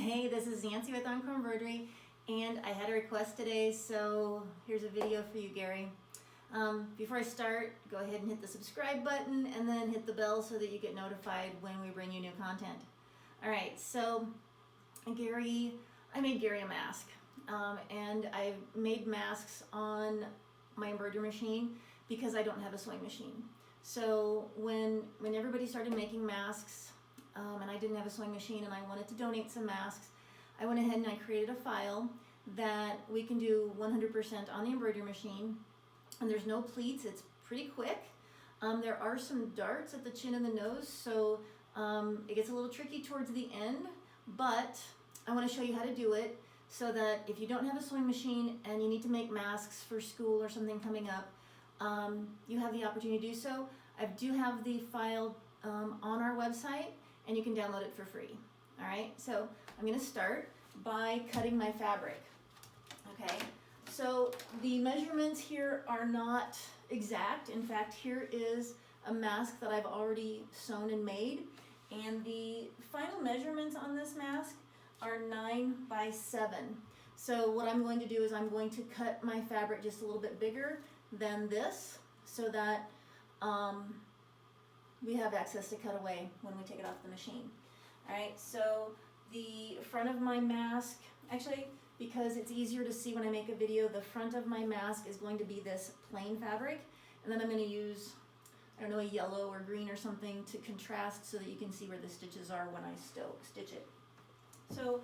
Hey, this is Nancy with Melco Embroidery, and I had a request today, so here's a video for you, Gary. Before I start, go ahead and hit the subscribe button and then hit the bell so that you get notified when we bring you new content. Alright, so I made Gary a mask, and I made masks on my embroidery machine because I don't have a sewing machine. So when everybody started making masks, and I didn't have a sewing machine and I wanted to donate some masks, I went ahead and I created a file that we can do 100% on the embroidery machine, and there's no pleats. It's pretty quick. There are some darts at the chin and the nose, so it gets a little tricky towards the end, but I want to show you how to do it so that if you don't have a sewing machine and you need to make masks for school or something coming up, you have the opportunity to do so. I do have the file on our website, and you can download it for free. All right, so I'm going to start by cutting my fabric. Okay, so the measurements here are not exact. In fact, here is a mask that I've already sewn and made, and the final measurements on this mask are 9 by 7. So what I'm going to do is I'm going to cut my fabric just a little bit bigger than this so that we have access to cut away when we take it off the machine. All right, so the front of my mask, actually, because it's easier to see when I make a video, the front of my mask is going to be this plain fabric, and then I'm going to use, I don't know, a yellow or green or something to contrast so that you can see where the stitches are when I stitch it. So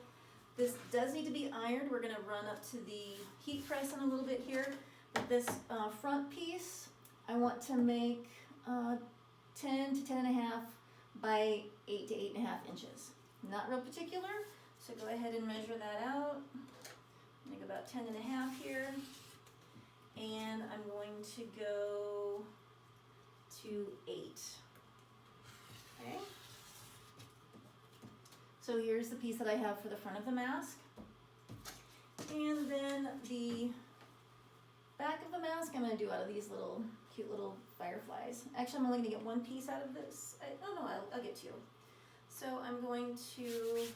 this does need to be ironed. We're going to run up to the heat press in a little bit here. But this front piece, I want to make 10 to 10.5 by 8 to 8.5 inches. Not real particular, so go ahead and measure that out. Make about 10.5 here, and I'm going to go to 8. Okay. So here's the piece that I have for the front of the mask, and then the back of the mask I'm going to do out of these little cute little fireflies. Actually, I'm only going to get one piece out of this. I'll get two. So I'm going to,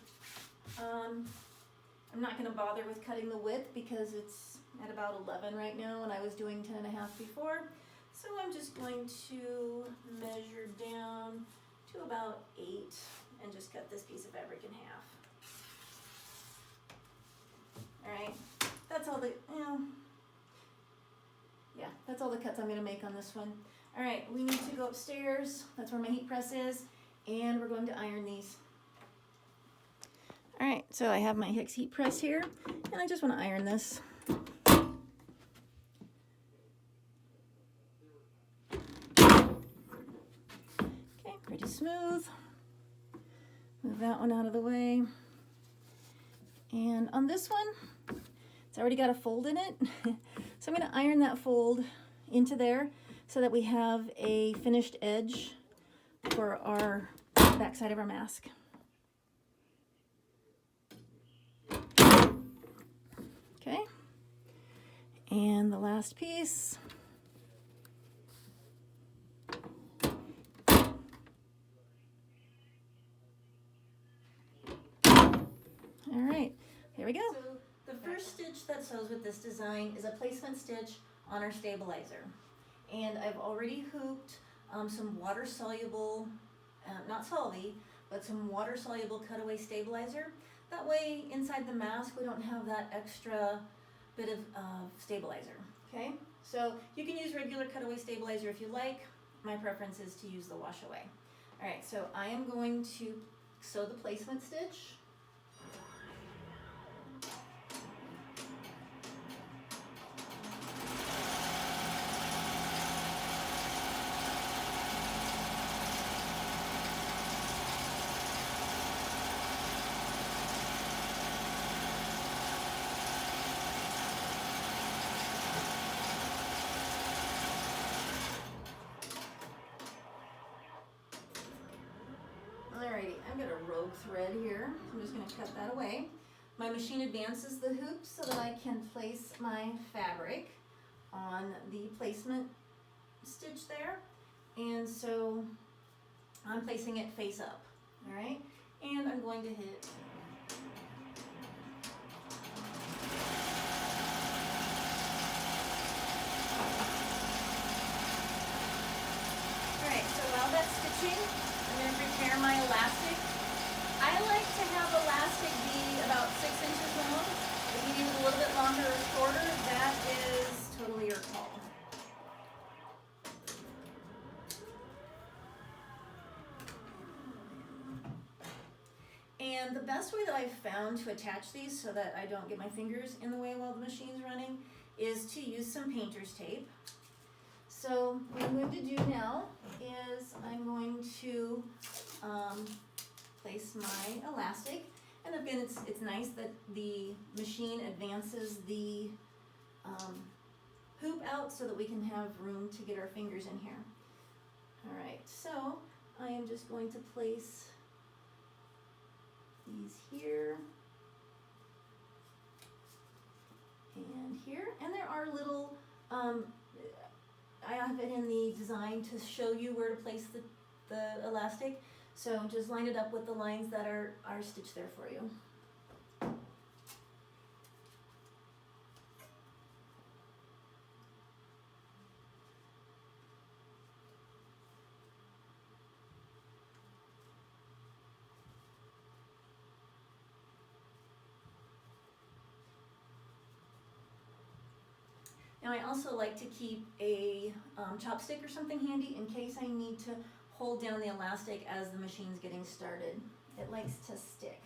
I'm not going to bother with cutting the width because it's at about 11 right now, and I was doing 10.5 before. So I'm just going to measure down to about 8 and just cut this piece of fabric in half. All right, that's all the, yeah, that's all the cuts I'm going to make on this one. All right, we need to go upstairs. That's where my heat press is, and we're going to iron these. All right, so I have my Hicks heat press here, and I just want to iron this. Okay, pretty smooth. Move that one out of the way. And on this one, it's already got a fold in it. So I'm going to iron that fold into there so that we have a finished edge for our back side of our mask. Okay. And the last piece. All right, here we go. So the first stitch that sews with this design is a placement stitch on our stabilizer. And I've already hooped some water-soluble, not solvy, but some water-soluble cutaway stabilizer. That way, inside the mask, we don't have that extra bit of stabilizer, okay? So you can use regular cutaway stabilizer if you like. My preference is to use the wash away. All right, so I am going to sew the placement stitch. Alrighty, I've got a rogue thread here. I'm just going to cut that away. My machine advances the hoops so that I can place my fabric on the placement stitch there. And so I'm placing it face up, all right? And I'm going to hit wet stitching, I'm going to prepare my elastic. I like to have elastic be about 6 inches long. If you need it a little bit longer or shorter, that is totally your call. And the best way that I've found to attach these so that I don't get my fingers in the way while the machine's running is to use some painter's tape. So what I'm going to do now is I'm going to place my elastic. And again, it's nice that the machine advances the hoop out so that we can have room to get our fingers in here. All right, so I am just going to place these here and here, and there are little I have it in the design to show you where to place the elastic, so just line it up with the lines that are stitched there for you. Now I also like to keep a chopstick or something handy in case I need to hold down the elastic as the machine's getting started. It likes to stick.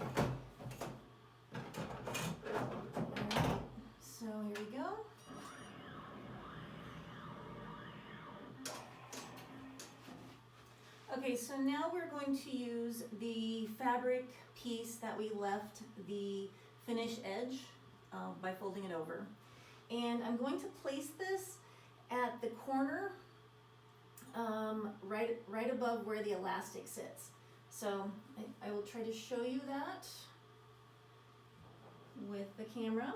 Alright, so here we go. Okay, so now we're going to use the fabric piece that we left the finished edge by folding it over. And I'm going to place this at the corner, right above where the elastic sits. So I will try to show you that with the camera.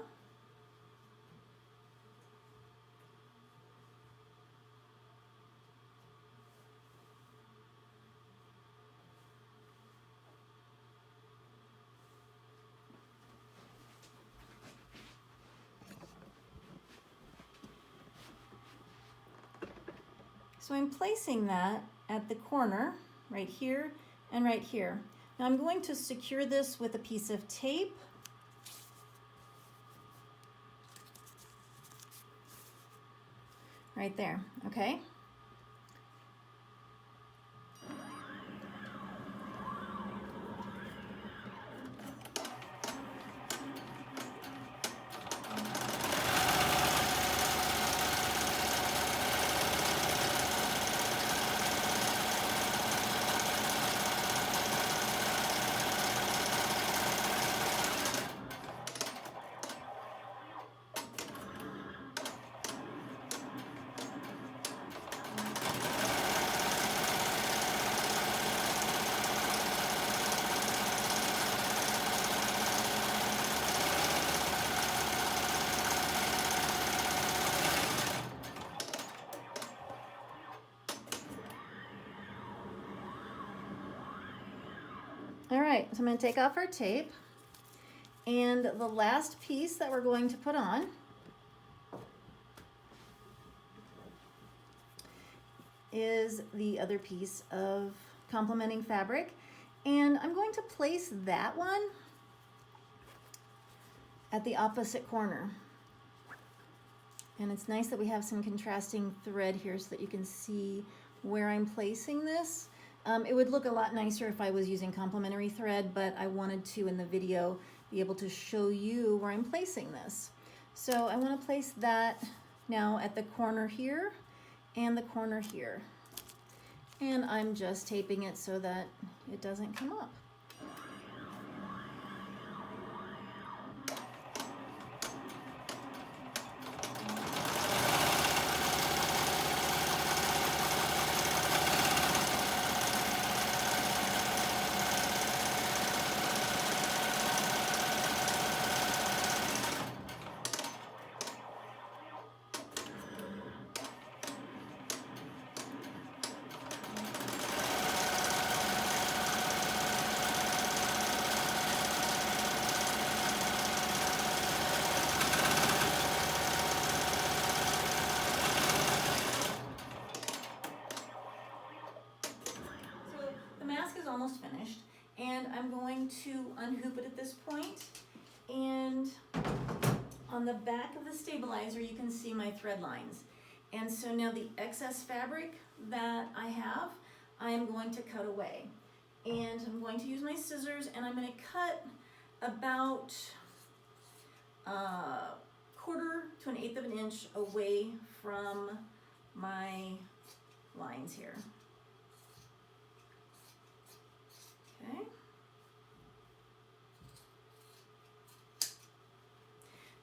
So I'm placing that at the corner, right here and right here. Now I'm going to secure this with a piece of tape. Right there, okay? All right, so I'm going to take off our tape, and the last piece that we're going to put on is the other piece of complementing fabric, and I'm going to place that one at the opposite corner. And it's nice that we have some contrasting thread here so that you can see where I'm placing this. It would look a lot nicer if I was using complementary thread, but I wanted to, in the video, be able to show you where I'm placing this. So I want to place that now at the corner here and the corner here. And I'm just taping it so that it doesn't come up. almost finished. And I'm going to unhoop it at this point. And on the back of the stabilizer, you can see my thread lines. And so now the excess fabric that I have, I am going to cut away. And I'm going to use my scissors, and I'm going to cut about 1/4 to 1/8 of an inch away from my lines here. Okay.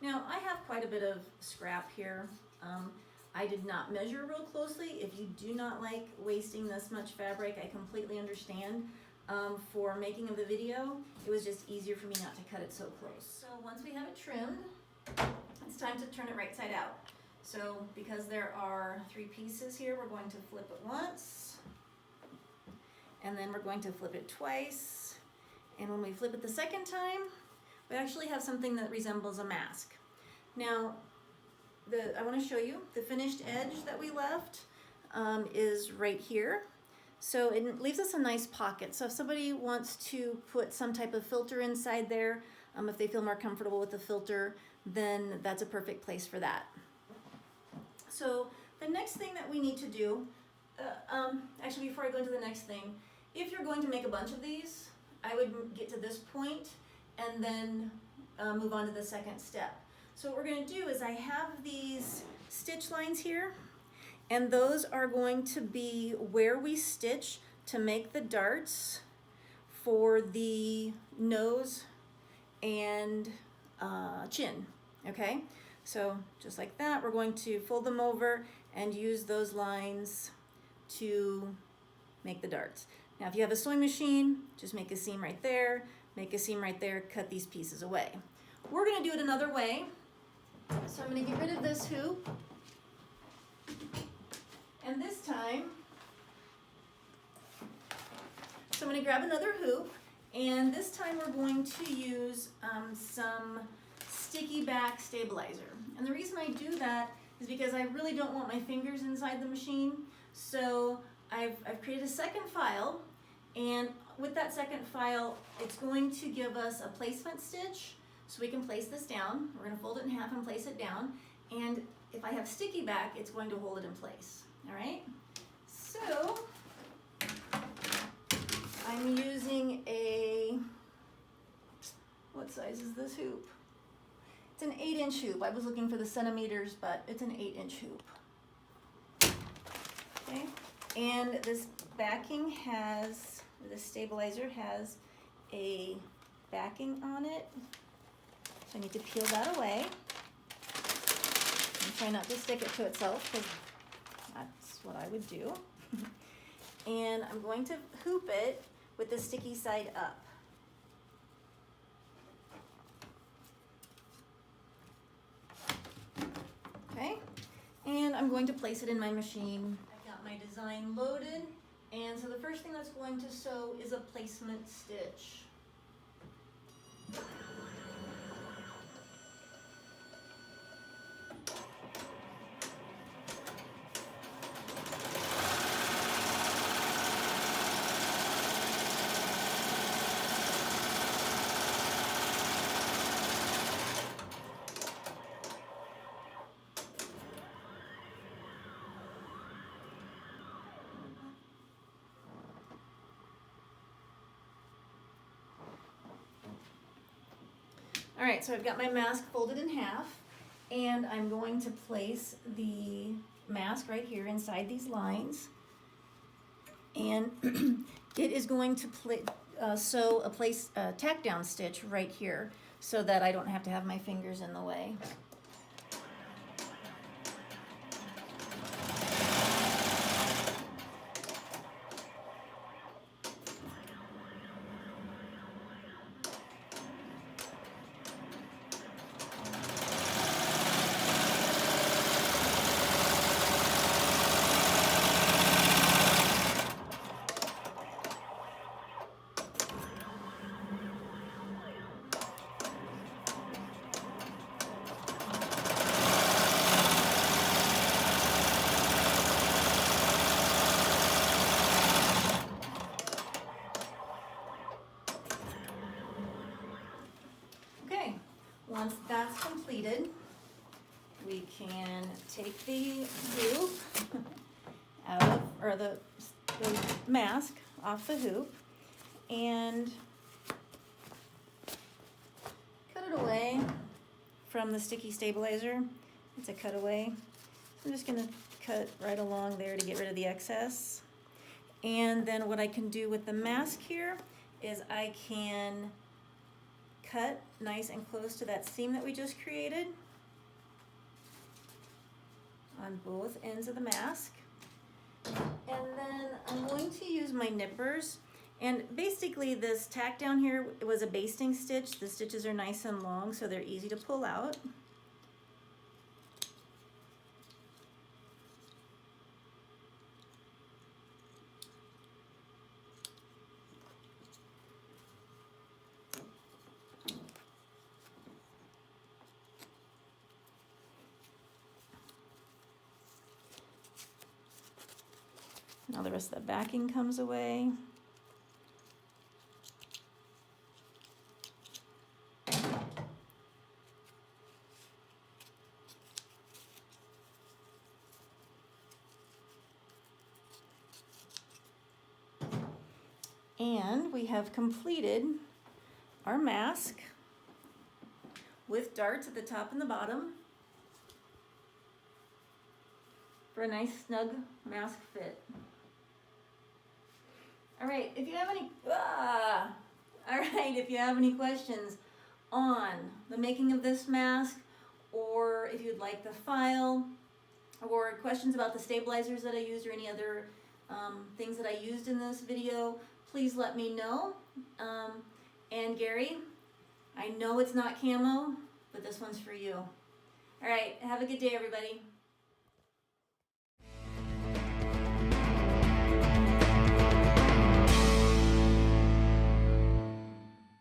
Now I have quite a bit of scrap here. I did not measure real closely. If you do not like wasting this much fabric, I completely understand. For making of the video, it was just easier for me not to cut it so close. So once we have it trimmed, it's time to turn it right side out. So because there are 3 pieces here, we're going to flip it once, and then we're going to flip it twice. And when we flip it the second time, we actually have something that resembles a mask. Now, I want to show you the finished edge that we left is right here. So it leaves us a nice pocket. So if somebody wants to put some type of filter inside there, if they feel more comfortable with the filter, then that's a perfect place for that. So the next thing that we need to do, actually before I go into the next thing, if you're going to make a bunch of these, I would get to this point and then move on to the second step. So what we're going to do is I have these stitch lines here, and those are going to be where we stitch to make the darts for the nose and chin, okay? So just like that, we're going to fold them over and use those lines to make the darts. Now if you have a sewing machine, just make a seam right there, make a seam right there, cut these pieces away. We're gonna do it another way. So I'm gonna get rid of this hoop. And this time, so I'm going to grab another hoop, and this time we're going to use some sticky back stabilizer. And the reason I do that is because I really don't want my fingers inside the machine. So I've created a second file, and with that second file, it's going to give us a placement stitch. So we can place this down. We're going to fold it in half and place it down. And if I have sticky back, it's going to hold it in place. All right, so I'm using what size is this hoop? It's an 8-inch hoop. I was looking for the centimeters, but it's an 8-inch hoop. Okay, and this backing this stabilizer has a backing on it. So I need to peel that away. And try not to stick it to itself, because that's what I would do. And I'm going to hoop it with the sticky side up. Okay, and I'm going to place it in my machine. I've got my design loaded, and so the first thing that's going to sew is a placement stitch. All right, so I've got my mask folded in half, and I'm going to place the mask right here inside these lines, and it is going to sew a tack down stitch right here so that I don't have to have my fingers in the way. completed, we can take the hoop out of, or the mask off the hoop and cut it away from the sticky stabilizer. It's a cutaway. I'm just gonna cut right along there to get rid of the excess. And then what I can do with the mask here is I can cut nice and close to that seam that we just created on both ends of the mask. And then I'm going to use my nippers. And basically this tack down here, it was a basting stitch. The stitches are nice and long, so they're easy to pull out. Now the rest of the backing comes away. And we have completed our mask with darts at the top and the bottom for a nice snug mask fit. All right, if you have any questions on the making of this mask, or if you'd like the file, or questions about the stabilizers that I used or any other things that I used in this video, please let me know. And Gary, I know it's not camo, but this one's for you. All right, have a good day, everybody.